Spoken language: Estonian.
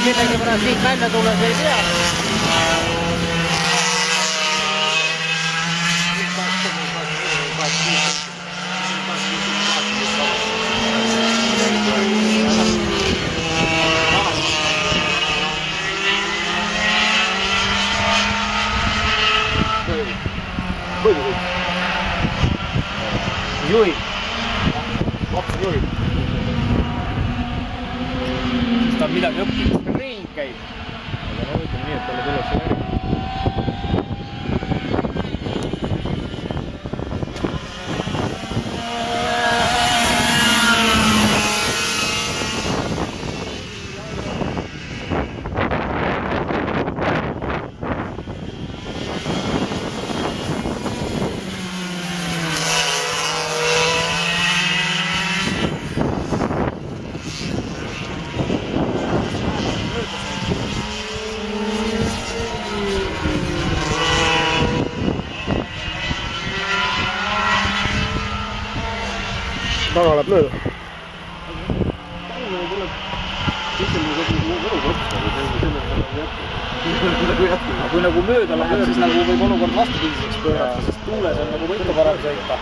midagi pärast siit välja tules ei tea. Juhib. Laps juhib. Siis ta on midagi õppinud. Ring käib. Aga no ütleme nii, et talle tuleb see järgi. Taga läheb mööda. Kui nagu mööda läheb, siis nagu võib olukord vastupidiseks pöörata, sest tuules on nagu võika parem sõita.